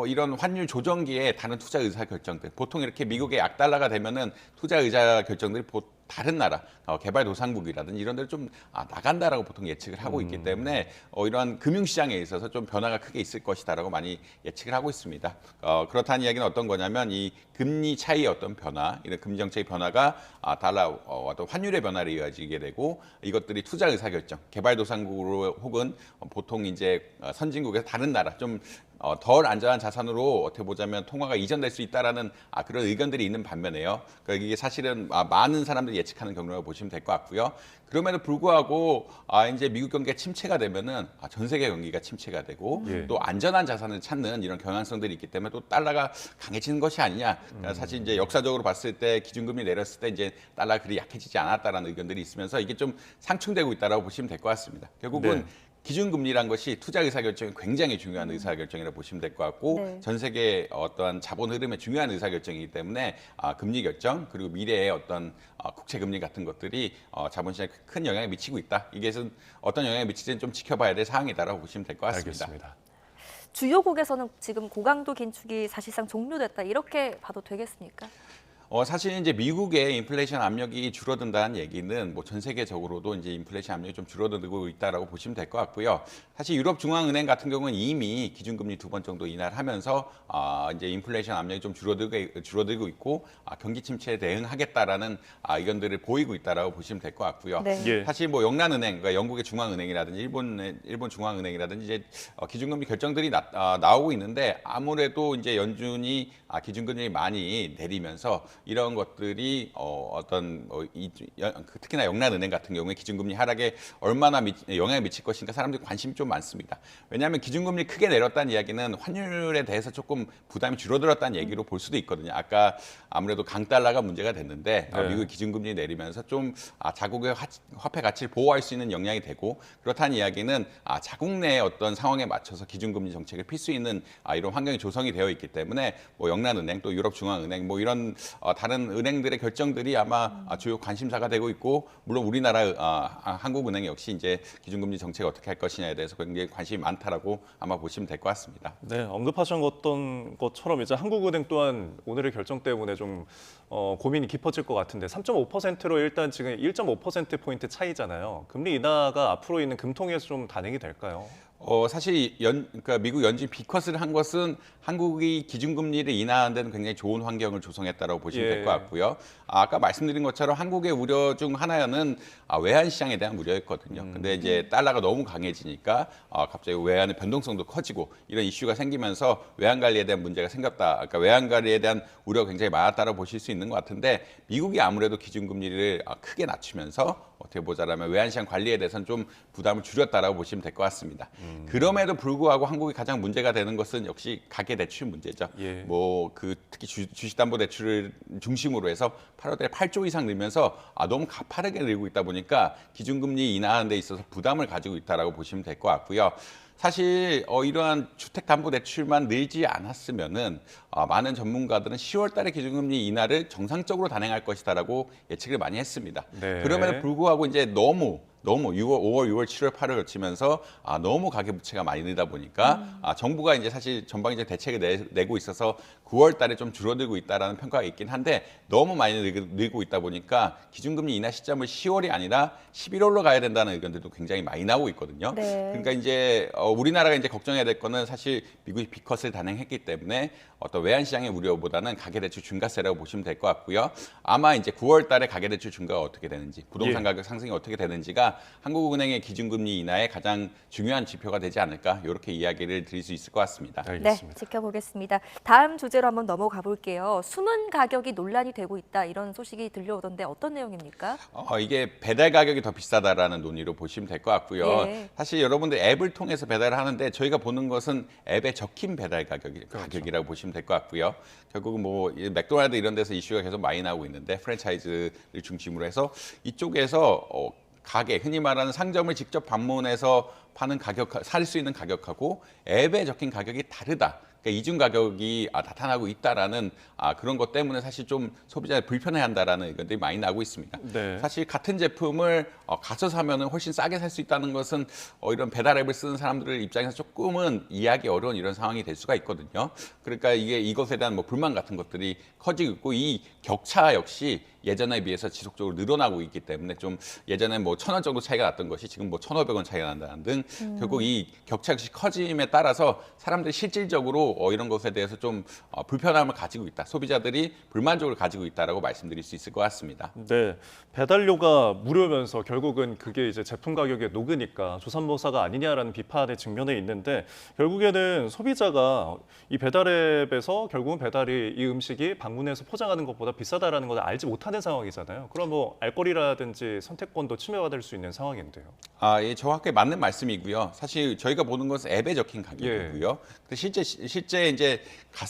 이런 환율 조정기에 다른 투자 의사 결정들, 보통 이렇게 미국의 약달러가 되면은 투자 의사 결정들이 다른 나라, 개발도상국이라든지 이런 데를 좀 나간다라고 보통 예측을 하고 있기 때문에 이러한 금융시장에 있어서 좀 변화가 크게 있을 것이다라고 많이 예측을 하고 있습니다. 그렇다는 이야기는 어떤 거냐면 이 금리 차이의 어떤 변화, 이런 금리 정책의 변화가 달러 어떤 환율의 변화를 이어지게 되고, 이것들이 투자 의사 결정, 개발도상국으로 혹은 보통 이제 선진국에서 다른 나라 좀 덜 안전한 자산으로 어떻게 보자면 통화가 이전될 수 있다라는 그런 의견들이 있는 반면에요. 그러니까 이게 사실은 많은 사람들이 예측하는 경로라고 보시면 될 것 같고요. 그럼에도 불구하고 이제 미국 경기가 침체가 되면은 전 세계 경기가 침체가 되고 또 안전한 자산을 찾는 이런 경향성들이 있기 때문에 또 달러가 강해지는 것이 아니냐. 그러니까 사실 이제 역사적으로 봤을 때 기준금리 내렸을 때 이제 달러가 그리 약해지지 않았다라는 의견들이 있으면서 이게 좀 상충되고 있다라고 보시면 될 것 같습니다. 결국은 기준금리란 것이 투자 의사결정에 굉장히 중요한 의사결정이라고 보시면 될 것 같고, 전 세계의 어떠한 자본 흐름에 중요한 의사결정이기 때문에 금리 결정 그리고 미래의 어떤 국채금리 같은 것들이 자본시장에 큰 영향을 미치고 있다. 이게 어떤 영향을 미치지는 좀 지켜봐야 될 사항이다라고 보시면 될 것 같습니다. 알겠습니다. 주요국에서는 지금 고강도 긴축이 사실상 종료됐다 이렇게 봐도 되겠습니까? 사실 이제 미국의 인플레이션 압력이 줄어든다는 얘기는 뭐 전 세계적으로도 이제 인플레이션 압력이 좀 줄어들고 있다라고 보시면 될 것 같고요. 사실 유럽 중앙은행 같은 경우는 이미 기준금리 2번 정도 인하를 하면서 이제 인플레이션 압력이 좀 줄어들고 있고 경기 침체에 대응하겠다라는 의견들을 보이고 있다라고 보시면 될 것 같고요. 사실 뭐 영란은행, 그러니까 영국의 중앙은행이라든지 일본 중앙은행이라든지 이제 기준금리 결정들이 나오고 있는데, 아무래도 이제 연준이 기준금리 많이 내리면서 이런 것들이 특히나 영란은행 같은 경우에 기준금리 하락에 얼마나 영향을 미칠 것인가 사람들이 관심이 좀 많습니다. 왜냐하면 기준금리 크게 내렸다는 이야기는 환율에 대해서 조금 부담이 줄어들었다는 얘기로 볼 수도 있거든요. 아까 아무래도 강달러가 문제가 됐는데 미국의 기준금리 내리면서 좀 자국의 화폐 가치를 보호할 수 있는 역량이 되고, 그렇다는 이야기는 자국 내의 어떤 상황에 맞춰서 기준금리 정책을 필 수 있는 이런 환경이 조성이 되어 있기 때문에 뭐 영란은행 또 유럽중앙은행 뭐 이런 다른 은행들의 결정들이 아마 주요 관심사가 되고 있고, 물론 우리나라 한국은행 역시 이제 기준금리 정책 어떻게 할 것이냐에 대해서 굉장히 관심이 많다라고 아마 보시면 될 것 같습니다. 네, 언급하셨던 것처럼 이제 한국은행 또한 오늘의 결정 때문에 좀 고민이 깊어질 것 같은데, 3.5%로 일단 지금 1.5%포인트 차이잖아요. 금리 인하가 앞으로 있는 금통위에서 좀 단행이 될까요? 사실 그러니까 미국 연준이 비컷을 한 것은 한국이 기준금리를 인하하는 데는 굉장히 좋은 환경을 조성했다고 보시면 될 것 같고요. 아까 말씀드린 것처럼 한국의 우려 중 하나는 외환 시장에 대한 우려였거든요. 근데 이제 달러가 너무 강해지니까 갑자기 외환의 변동성도 커지고 이런 이슈가 생기면서 외환 관리에 대한 문제가 생겼다. 그러니까 외환 관리에 대한 우려가 굉장히 많았다고 보실 수 있는 것 같은데, 미국이 아무래도 기준금리를 크게 낮추면서 어떻게 보자라면 외환시장 관리에 대해서는 좀 부담을 줄였다라고 보시면 될 것 같습니다. 그럼에도 불구하고 한국이 가장 문제가 되는 것은 역시 가계대출 문제죠. 뭐 특히 주식담보대출을 중심으로 해서 8월달에 8조 이상 늘면서 너무 가파르게 늘고 있다 보니까 기준금리 인하하는 데 있어서 부담을 가지고 있다라고 보시면 될 것 같고요. 사실 이러한 주택담보대출만 늘지 않았으면은 많은 전문가들은 10월달에 기준금리 인하를 정상적으로 단행할 것이다라고 예측을 많이 했습니다. 그럼에도 불구하고 이제 너무 5월, 6월, 7월, 8월 거치면서 너무 가계부채가 많이 늘다 보니까 정부가 이제 사실 전방위적 대책을 내고 있어서 9월 달에 좀 줄어들고 있다라는 평가가 있긴 한데, 너무 많이 늘고 있다 보니까 기준금리 인하 시점을 10월이 아니라 11월로 가야 된다는 의견들도 굉장히 많이 나오고 있거든요. 그러니까 이제 우리나라가 이제 걱정해야 될 거는 사실 미국이 비컷을 단행했기 때문에 어떤 외환 시장의 우려보다는 가계대출 중과세라고 보시면 될 것 같고요. 아마 이제 9월 달에 가계대출 중과가 어떻게 되는지, 부동산 가격 상승이 어떻게 되는지가 한국은행의 기준금리 인하의 가장 중요한 지표가 되지 않을까 이렇게 이야기를 드릴 수 있을 것 같습니다. 네, 지켜보겠습니다. 다음 주제로 한번 넘어가 볼게요. 숨은 가격이 논란이 되고 있다 이런 소식이 들려오던데 어떤 내용입니까? 이게 배달 가격이 더 비싸다라는 논의로 보시면 될 것 같고요. 예. 사실 여러분들 앱을 통해서 배달을 하는데 저희가 보는 것은 앱에 적힌 배달 가격이라고 보시면 될 것 같고요. 결국은 뭐 맥도날드 이런 데서 이슈가 계속 많이 나오고 있는데 프랜차이즈를 중심으로 해서 이쪽에서 가게, 흔히 말하는 상점을 직접 방문해서 파는 가격, 살 수 있는 가격하고 앱에 적힌 가격이 다르다. 그러니까 이중 가격이 나타나고 있다라는 그런 것 때문에 사실 좀 소비자를 불편해한다라는 의견들이 많이 나오고 있습니다. 네. 사실 같은 제품을 가서 사면은 훨씬 싸게 살 수 있다는 것은 이런 배달 앱을 쓰는 사람들 입장에서 조금은 이해하기 어려운 이런 상황이 될 수가 있거든요. 그러니까 이것에 대한 불만 같은 것들이 커지고 있고 이 격차 역시 예전에 비해서 지속적으로 늘어나고 있기 때문에 좀 예전에 1,000원 정도 차이가 났던 것이 지금 1,500원 차이가 난다는 등 결국 이 격차 역시 커짐에 따라서 사람들이 실질적으로 이런 것에 대해서 좀 불편함을 가지고 있다. 소비자들이 불만족을 가지고 있다라고 말씀드릴 수 있을 것 같습니다. 네, 배달료가 무료면서 결국은 그게 이제 제품 가격에 녹으니까 조삼모사가 아니냐라는 비판의 측면에 있는데 결국에는 소비자가 이 배달앱에서 결국은 배달이 이 음식이 방문해서 포장하는 것보다 비싸다라는 걸 알지 못하는 상황이잖아요. 그럼 알 거리라든지 선택권도 침해받을 수 있는 상황인데요. 예, 정확하게 맞는 말씀이고요. 사실 저희가 보는 것은 앱에 적힌 가격이고요. 근데 실제 이제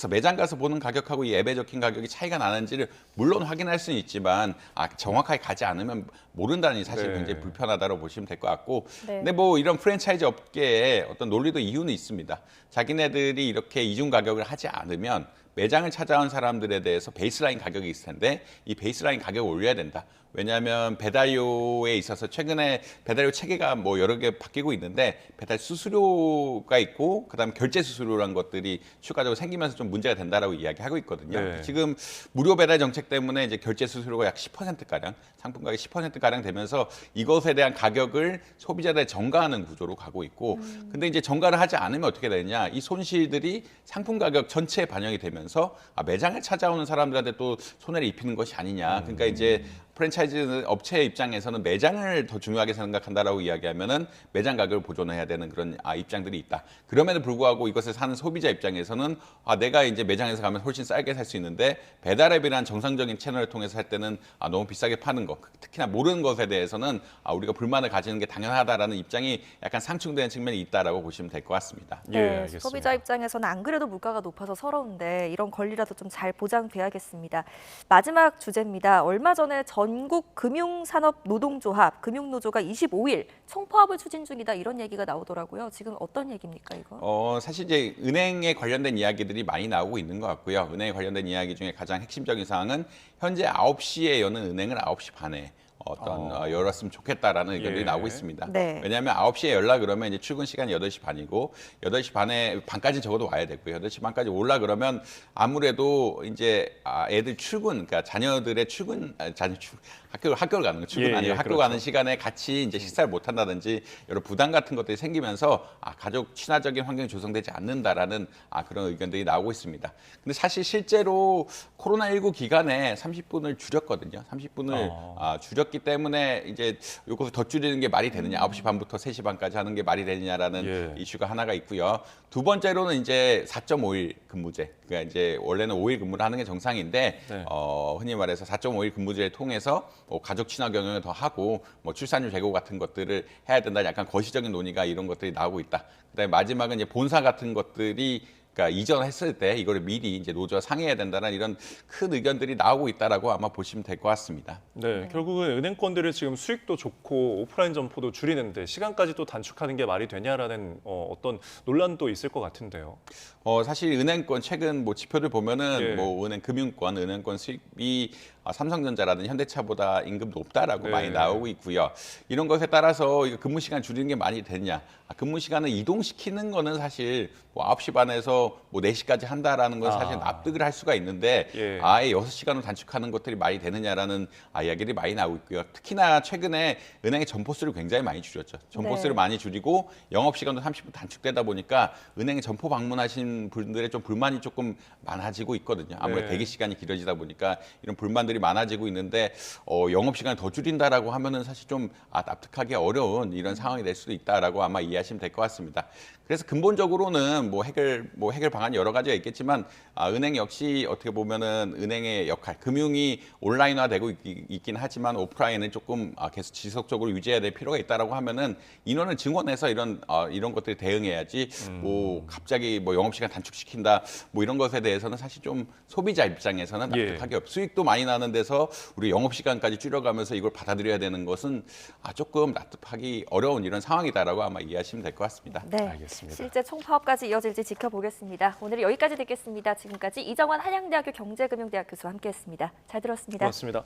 매장 가서 보는 가격하고 이 앱에 적힌 가격이 차이가 나는지를 물론 확인할 수는 있지만 정확하게 가지 않으면 모른다니 사실 굉장히 불편하다고 보시면 될 것 같고. 근데 이런 프랜차이즈 업계에 어떤 논리도 이유는 있습니다. 자기네들이 이렇게 이중 가격을 하지 않으면 매장을 찾아온 사람들에 대해서 베이스라인 가격이 있을 텐데 이 베이스라인 가격을 올려야 된다. 왜냐하면 배달료에 있어서 최근에 배달료 체계가 여러 개 바뀌고 있는데 배달 수수료가 있고 그다음에 결제 수수료라는 것들이 추가적으로 생기면서 좀 문제가 된다라고 이야기하고 있거든요. 네. 지금 무료 배달 정책 때문에 이제 결제 수수료가 약 10%가량, 상품 가격 10%가량 되면서 이것에 대한 가격을 소비자들에 전가하는 구조로 가고 있고 근데 이제 전가를 하지 않으면 어떻게 되느냐? 이 손실들이 상품 가격 전체에 반영이 되면서 매장을 찾아오는 사람들한테 또 손해를 입히는 것이 아니냐. 그러니까 이제 프랜차이즈 업체 입장에서는 매장을 더 중요하게 생각한다라고 이야기하면은 매장 가격을 보존해야 되는 그런 입장들이 있다. 그럼에도 불구하고 이것을 사는 소비자 입장에서는 내가 이제 매장에서 가면 훨씬 싸게 살 수 있는데 배달앱이란 정상적인 채널을 통해서 살 때는 너무 비싸게 파는 것, 특히나 모르는 것에 대해서는 우리가 불만을 가지는 게 당연하다라는 입장이 약간 상충되는 측면이 있다라고 보시면 될 것 같습니다. 네, 알겠습니다. 소비자 입장에서는 안 그래도 물가가 높아서 서러운데 이런 권리라도 좀 잘 보장돼야겠습니다. 마지막 주제입니다. 얼마 전에 전국 금융산업노동조합, 금융노조가 25일 총파업을 추진 중이다 이런 얘기가 나오더라고요. 지금 어떤 얘기입니까 이거? 사실 이제 은행에 관련된 이야기들이 많이 나오고 있는 것 같고요. 은행에 관련된 이야기 중에 가장 핵심적인 사항은 현재 9시에 여는 은행을 9시 반에 열었으면 좋겠다라는 의견들이 나오고 있습니다. 네. 왜냐하면 9시에 열라 그러면 이제 출근 시간이 8시 반이고 8시 반까지 적어도 와야 되고요. 8시 반까지 올라 그러면 아무래도 이제 애들 출근, 그러니까 자녀들의 학교를 가는 거, 출근 아니고 학교 그렇죠. 가는 시간에 같이 이제 식사를 못 한다든지 여러 부담 같은 것들이 생기면서 가족 친화적인 환경이 조성되지 않는다라는 그런 의견들이 나오고 있습니다. 근데 사실 실제로 코로나19 기간에 30분을 줄였거든요. 30분을 줄였기 때문에 이제 이것을 더 줄이는 게 말이 되느냐, 9시 반부터 3시 반까지 하는 게 말이 되느냐라는 이슈가 하나가 있고요. 두 번째로는 이제 4.5일 근무제. 그러니까 이제 원래는 5일 근무를 하는 게 정상인데 흔히 말해서 4.5일 근무제를 통해서 가족 친화 경영을 더 하고 출산율 제고 같은 것들을 해야 된다. 약간 거시적인 논의가 이런 것들이 나오고 있다. 그다음에 마지막은 이제 본사 같은 것들이 그러니까 이전했을 때 이거를 미리 이제 노조와 상의해야 된다는 이런 큰 의견들이 나오고 있다라고 아마 보시면 될 것 같습니다. 네, 결국은 은행권들이 지금 수익도 좋고 오프라인 점포도 줄이는데 시간까지 또 단축하는 게 말이 되냐라는 어떤 논란도 있을 것 같은데요. 사실 은행권 최근 지표를 보면은 은행 금융권, 은행권 수익이 삼성전자라든지 현대차보다 임금 높다라고 많이 나오고 있고요. 이런 것에 따라서 근무 시간 줄이는 게 많이 되냐? 근무 시간을 이동시키는 거는 사실 9시 반에서 4시까지 한다라는 건 사실 납득을 할 수가 있는데 아예 6시간으로 단축하는 것들이 말이 되느냐라는 이야기들이 많이 나오고 있고요. 특히나 최근에 은행의 점포수를 굉장히 많이 줄였죠. 점포수를 많이 줄이고 영업시간도 30분 단축되다 보니까 은행에 점포 방문하신 분들의 좀 불만이 조금 많아지고 있거든요. 아무래도 대기 시간이 길어지다 보니까 이런 불만들이 업체들이 많아지고 있는데 영업시간을 더 줄인다라고 하면은 사실 좀 납득하기 어려운 이런 상황이 될 수도 있다라고 아마 이해하시면 될 것 같습니다. 그래서 근본적으로는 해결 방안이 여러 가지가 있겠지만 은행 역시 어떻게 보면은 은행의 역할, 금융이 온라인화되고 있긴 하지만 오프라인은 조금 계속 지속적으로 유지해야 될 필요가 있다라고 하면은 인원을 증원해서 이런 것들이 대응해야지 갑자기 영업시간 단축시킨다 이런 것에 대해서는 사실 좀 소비자 입장에서는 납득하기 수익도 많이 나는 데서 우리 영업시간까지 줄여가면서 이걸 받아들여야 되는 것은 조금 납득하기 어려운 이런 상황이다라고 아마 이해하시면 될 것 같습니다. 네. 알겠습니다. 실제 총파업까지 이어질지 지켜보겠습니다. 오늘 여기까지 듣겠습니다. 지금까지 이정환 한양대학교 경제금융대학 교수와 함께했습니다. 잘 들었습니다. 고맙습니다.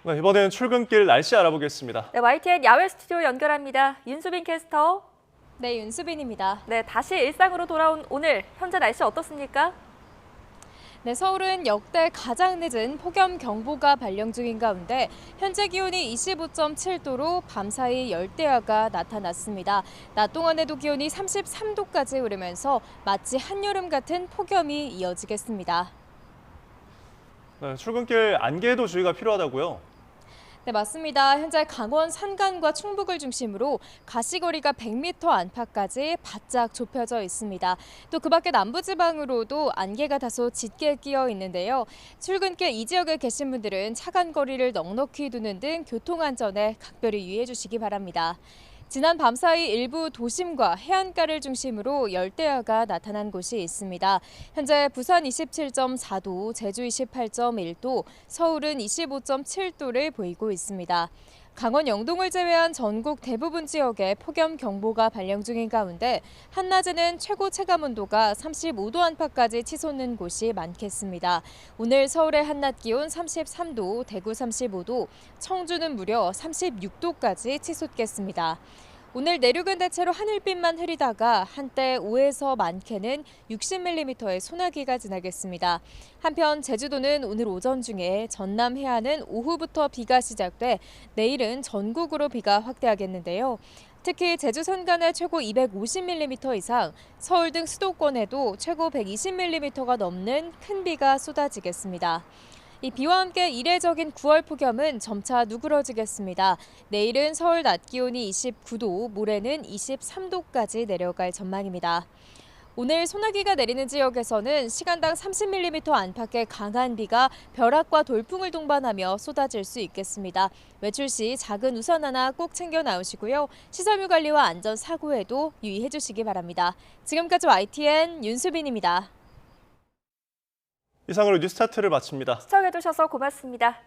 네, 이번엔 출근길 날씨 알아보겠습니다. 네, YTN 야외 스튜디오 연결합니다. 윤수빈 캐스터. 네, 윤수빈입니다. 네, 다시 일상으로 돌아온 오늘 현재 날씨 어떻습니까? 네, 서울은 역대 가장 늦은 폭염경보가 발령 중인 가운데 현재 기온이 25.7도로 밤사이 열대야가 나타났습니다. 낮 동안에도 기온이 33도까지 오르면서 마치 한여름 같은 폭염이 이어지겠습니다. 네, 출근길 안개에도 주의가 필요하다고요? 네, 맞습니다. 현재 강원 산간과 충북을 중심으로 가시거리가 100m 안팎까지 바짝 좁혀져 있습니다. 또 그 밖에 남부지방으로도 안개가 다소 짙게 끼어 있는데요. 출근길 이 지역에 계신 분들은 차간 거리를 넉넉히 두는 등 교통안전에 각별히 유의해 주시기 바랍니다. 지난 밤사이 일부 도심과 해안가를 중심으로 열대야가 나타난 곳이 있습니다. 현재 부산 27.4도, 제주 28.1도, 서울은 25.7도를 보이고 있습니다. 강원 영동을 제외한 전국 대부분 지역에 폭염경보가 발령 중인 가운데 한낮에는 최고 체감온도가 35도 안팎까지 치솟는 곳이 많겠습니다. 오늘 서울의 한낮 기온 33도, 대구 35도, 청주는 무려 36도까지 치솟겠습니다. 오늘 내륙은 대체로 하늘빛만 흐리다가 한때 5에서 많게는 60mm의 소나기가 지나겠습니다. 한편 제주도는 오늘 오전 중에 전남 해안은 오후부터 비가 시작돼 내일은 전국으로 비가 확대하겠는데요. 특히 제주 산간에 최고 250mm 이상, 서울 등 수도권에도 최고 120mm가 넘는 큰 비가 쏟아지겠습니다. 이 비와 함께 이례적인 9월 폭염은 점차 누그러지겠습니다. 내일은 서울 낮 기온이 29도, 모레는 23도까지 내려갈 전망입니다. 오늘 소나기가 내리는 지역에서는 시간당 30mm 안팎의 강한 비가 벼락과 돌풍을 동반하며 쏟아질 수 있겠습니다. 외출 시 작은 우산 하나 꼭 챙겨 나오시고요. 시설물 관리와 안전 사고에도 유의해 주시기 바랍니다. 지금까지 YTN 윤수빈입니다. 이상으로 뉴스타트를 마칩니다. 시청해주셔서 고맙습니다.